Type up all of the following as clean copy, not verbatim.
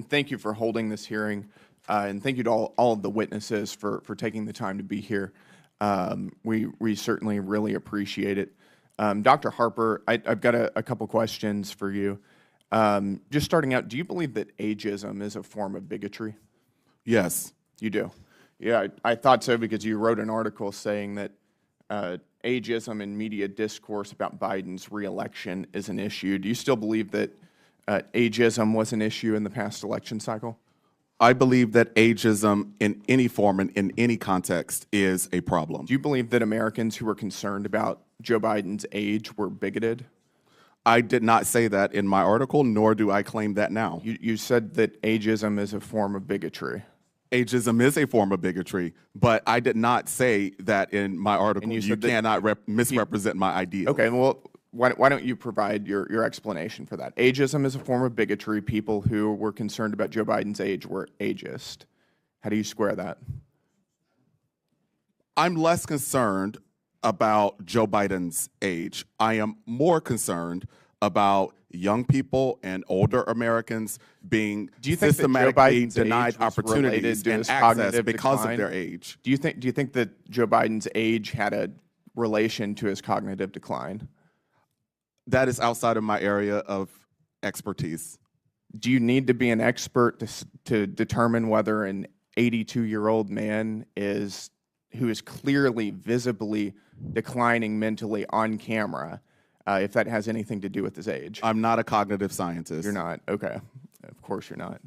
Thank you for holding this hearing, and thank you to all of the witnesses for taking the time to be here. We certainly really appreciate it. Dr. Harper, I've got a couple questions for you. Just starting out, do you believe that ageism is a form of bigotry? Yes. You do? Yeah, I thought so because you wrote an article saying that ageism in media discourse about Biden's reelection is an issue. Do you still believe that ageism was an issue in the past election cycle? I believe that ageism in any form and in any context is a problem. Do you believe that Americans who were concerned about Joe Biden's age were bigoted? I did not say that in my article, nor do I claim that now. You said that ageism is a form of bigotry. Ageism is a form of bigotry, but I did not say that in my article. You cannot misrepresent my ideas. Okay, well, why don't you provide your explanation for that? Ageism is a form of bigotry. People who were concerned about Joe Biden's age were ageist. How do you square that? I'm less concerned about Joe Biden's age. I am more concerned about young people and older Americans being systematically denied opportunities and access because of their age. Do you think that Joe Biden's age had a relation to his cognitive decline? That is outside of my area of expertise. Do you need to be an expert to determine whether an 82-year-old man who is clearly visibly declining mentally on camera, if that has anything to do with his age? I'm not a cognitive scientist. You're not? Okay. Of course you're not.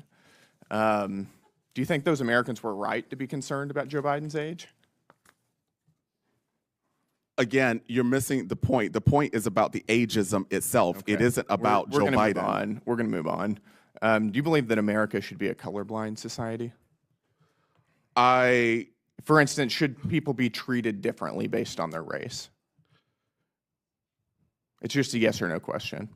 Do you think those Americans were right to be concerned about Joe Biden's age? Again, you're missing the point. The point is about the ageism itself. Okay. It isn't about Joe Biden. We're going to move on. Do you believe that America should be a colorblind society? For instance, should people be treated differently based on their race? It's just a yes or no question.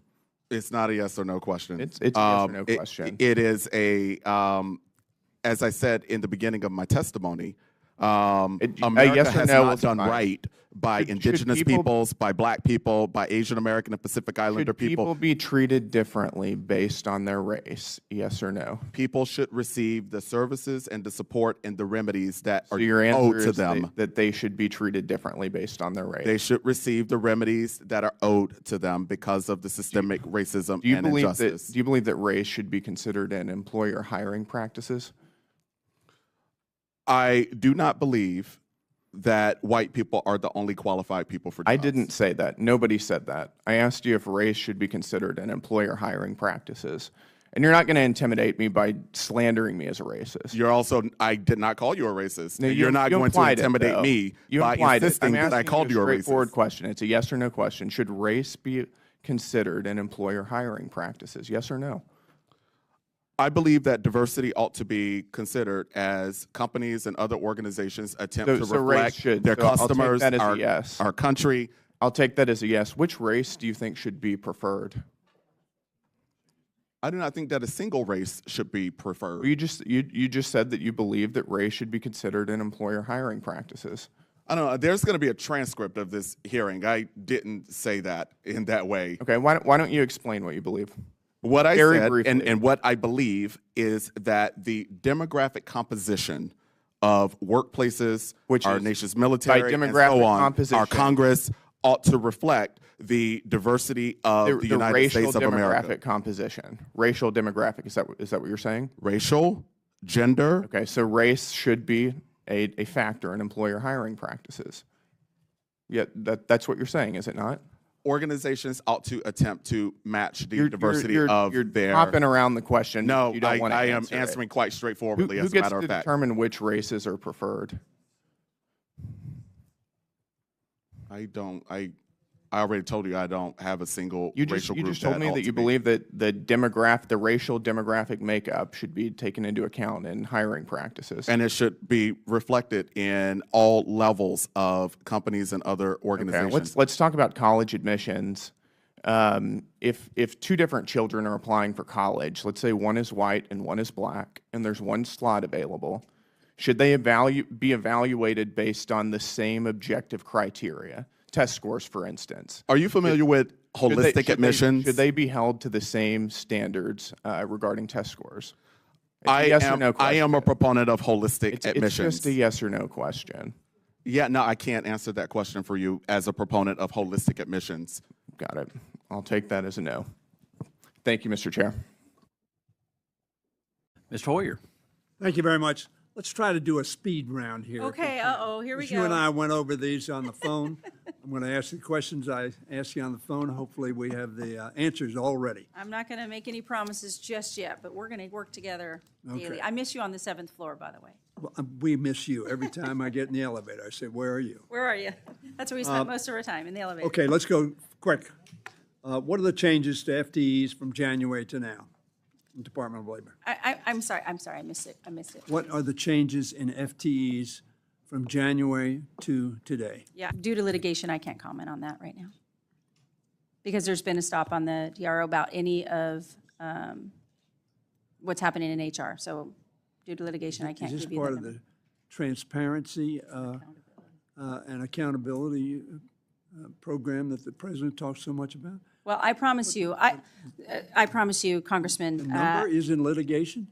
It's not a yes or no question. It's a yes or no question. It is as I said in the beginning of my testimony, America yes has not done right by indigenous peoples, by black people, by Asian American and Pacific Islander people. Should people be treated differently based on their race? Yes or no? People should receive the services and the support and the remedies that are your answer owed to is them. That they should be treated differently based on their race. They should receive the remedies that are owed to them because of the systemic racism and injustice. Do you believe that race should be considered in employer hiring practices? I do not believe that white people are the only qualified people for jobs. I didn't say that. Nobody said that. I asked you if race should be considered in employer hiring practices. And you're not going to intimidate me by slandering me as a racist. I did not call you a racist. No, you're not going to intimidate me by insisting that I called you a racist. It's a straightforward question. It's a yes or no question. Should race be considered in employer hiring practices? Yes or no? I believe that diversity ought to be considered as companies and other organizations attempt to reflect their customers, our country. I'll take that as a yes. Which race do you think should be preferred? I do not think that a single race should be preferred. You just said that you believe that race should be considered in employer hiring practices. I don't know. There's going to be a transcript of this hearing. I didn't say that in that way. Okay. Why don't you explain what you believe? What I said and what I believe is that the demographic composition of workplaces, our nation's military, and so on, our Congress ought to reflect the diversity of the United States of America. Racial demographic composition. Racial demographic, is that what you're saying? Racial, gender. Okay, so race should be a factor in employer hiring practices. Yeah, that's what you're saying, is it not? Organizations ought to attempt to match the diversity of their... You're hopping around the question. No, I am answering quite straightforwardly, as a matter of fact. Who gets to determine which races are preferred? I already told you I don't have a single racial group. You just told me that you believe that the racial demographic makeup should be taken into account in hiring practices. And it should be reflected in all levels of companies and other organizations. Okay, let's talk about college admissions. If two different children are applying for college, let's say one is white and one is black, and there's one slot available, should they be evaluated based on the same objective criteria? Test scores, for instance. Are you familiar with holistic admissions. Should they be held to the same standards regarding test scores? It's a yes or no question. I am a proponent of holistic admissions. It's just a yes or no question. Yeah, no, I can't answer that question for you as a proponent of holistic admissions. Got it. I'll take that as a no. Thank you, Mr. Chair. Mr. Hoyer. Thank you very much. Let's try to do a speed round here. Okay, here we go. You and I went over these on the phone. I'm going to ask the questions I asked you on the phone. Hopefully we have the answers all ready. I'm not going to make any promises just yet, but we're going to work together daily. Okay. I miss you on the 7th floor, by the way. Well, we miss you. Every time I get in the elevator, I say, where are you? Where are you? That's where we spent most of our time, in the elevator. Okay, let's go quick. What are the changes to FTEs from January to now in Department of Labor? I'm sorry, I missed it. What are the changes in FTEs from January to today? Yeah, due to litigation, I can't comment on that right now. Because there's been a stop on the DRO about any of what's happening in HR. So due to litigation, I can't give you that. Is this part of the transparency and accountability program that the president talks so much about? Well, I promise you, I promise you, Congressman. The number is in litigation?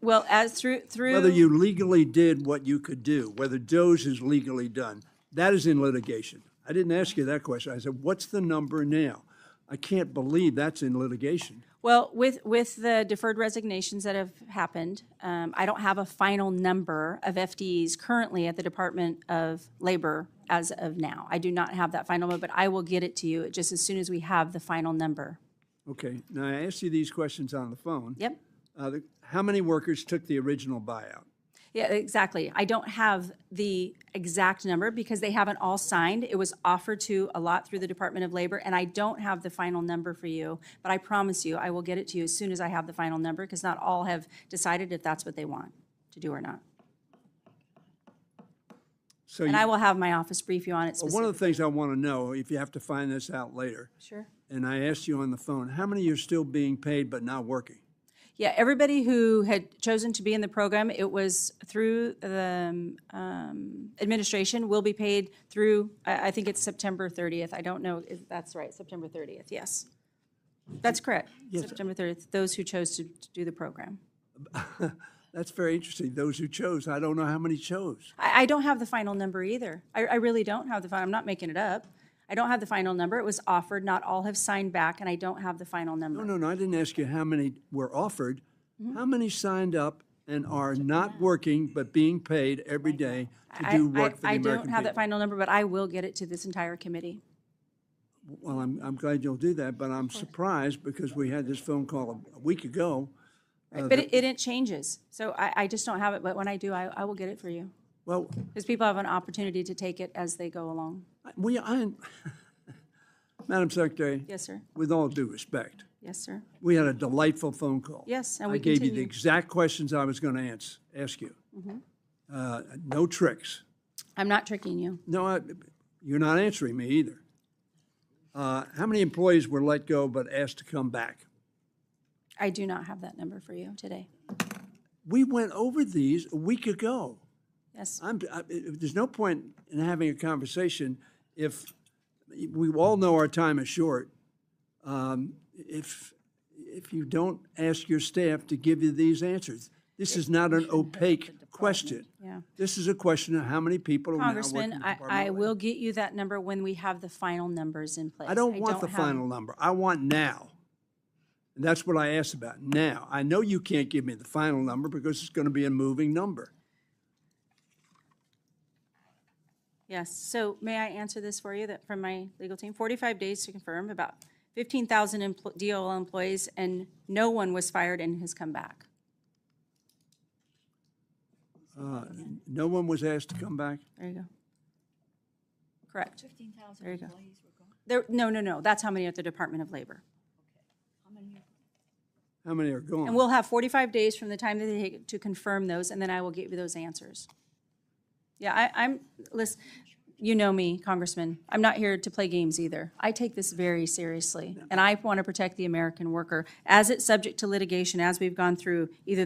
Well, as through whether you legally did what you could do, whether DOJ is legally done, that is in litigation. I didn't ask you that question. I said, what's the number now? I can't believe that's in litigation. Well, with the deferred resignations that have happened, I don't have a final number of FTEs currently at the Department of Labor as of now. I do not have that final number, but I will get it to you just as soon as we have the final number. Okay. Now, I asked you these questions on the phone. Yep. How many workers took the original buyout? Yeah, exactly. I don't have the exact number because they haven't all signed. It was offered to a lot through the Department of Labor, and I don't have the final number for you, but I promise you I will get it to you as soon as I have the final number because not all have decided if that's what they want to do or not. So and I will have my office brief you on it specifically. One of the things I want to know, if you have to find this out later. Sure. And I asked you on the phone, how many are still being paid but not working? Yeah, everybody who had chosen to be in the program, it was through the administration, will be paid through, I think it's September 30th. I don't know if that's right, September 30th, yes. That's correct, yes. September 30th, those who chose to do the program. That's very interesting. Those who chose, I don't know how many chose. I don't have the final number either. I really don't have the final, I'm not making it up. I don't have the final number. It was offered. Not all have signed back, and I don't have the final number. No, I didn't ask you how many were offered. Mm-hmm. How many signed up and are not working but being paid every day to do work for the American people? I don't have that final number, but I will get it to this entire committee. Well, I'm glad you'll do that, but I'm surprised because we had this phone call a week ago. Right. But it changes. So I just don't have it, but when I do, I will get it for you. Well, because people have an opportunity to take it as they go along. Madam Secretary. Yes, sir. With all due respect. Yes, sir. We had a delightful phone call. Yes, and we I gave you the exact questions I was going to ask you. Mm-hmm. No tricks. I'm not tricking you. No, you're not answering me either. How many employees were let go but asked to come back? I do not have that number for you today. We went over these a week ago. Yes. There's no point in having a conversation if we all know our time is short. If you don't ask your staff to give you these answers, this is not an opaque question. Yeah. This is a question of how many people are now working in the Department of Labor. I will get you that number when we have the final numbers in place. I don't want the final number. I want now. And that's what I asked about, now. I know you can't give me the final number because it's going to be a moving number. Yes, so may I answer this for you from my legal team? 45 days to confirm, about 15,000 DOL employees, and no one was fired and has come back. No one was asked to come back? There you go. Correct. 15,000 employees were gone? No, that's how many at the Department of Labor. Okay. How many are gone? And we'll have 45 days from the time that they take to confirm those, and then I will give you those answers. Yeah, listen, you know me, Congressman. I'm not here to play games either. I take this very seriously, and I want to protect the American worker. As it's subject to litigation, as we've gone through either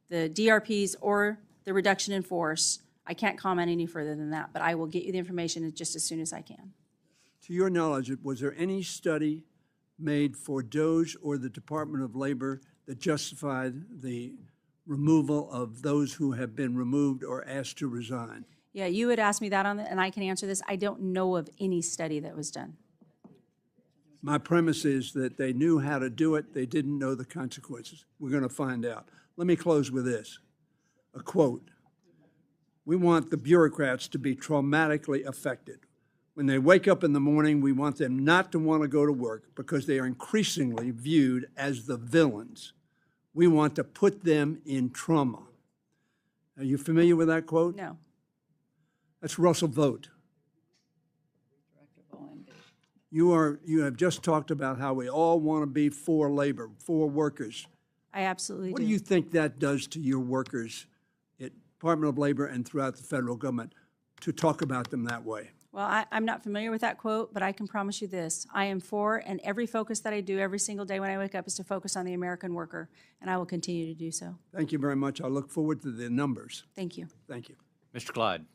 the DRPs or the reduction in force, I can't comment any further than that, but I will get you the information just as soon as I can. To your knowledge, was there any study made for DOJ or the Department of Labor that justified the removal of those who have been removed or asked to resign? Yeah, you would ask me that and I can answer this. I don't know of any study that was done. My premise is that they knew how to do it. They didn't know the consequences. We're going to find out. Let me close with this, a quote. We want the bureaucrats to be traumatically affected. When they wake up in the morning, we want them not to want to go to work because they are increasingly viewed as the villains. We want to put them in trauma. Are you familiar with that quote? No. That's Russell Vogt. You have just talked about how we all want to be for labor, for workers. I absolutely do. What do you think that does to your workers at Department of Labor and throughout the federal government to talk about them that way? Well, I'm not familiar with that quote, but I can promise you this. I am for, and every focus that I do every single day when I wake up is to focus on the American worker, and I will continue to do so. Thank you very much. I look forward to the numbers. Thank you. Thank you. Mr. Clyde.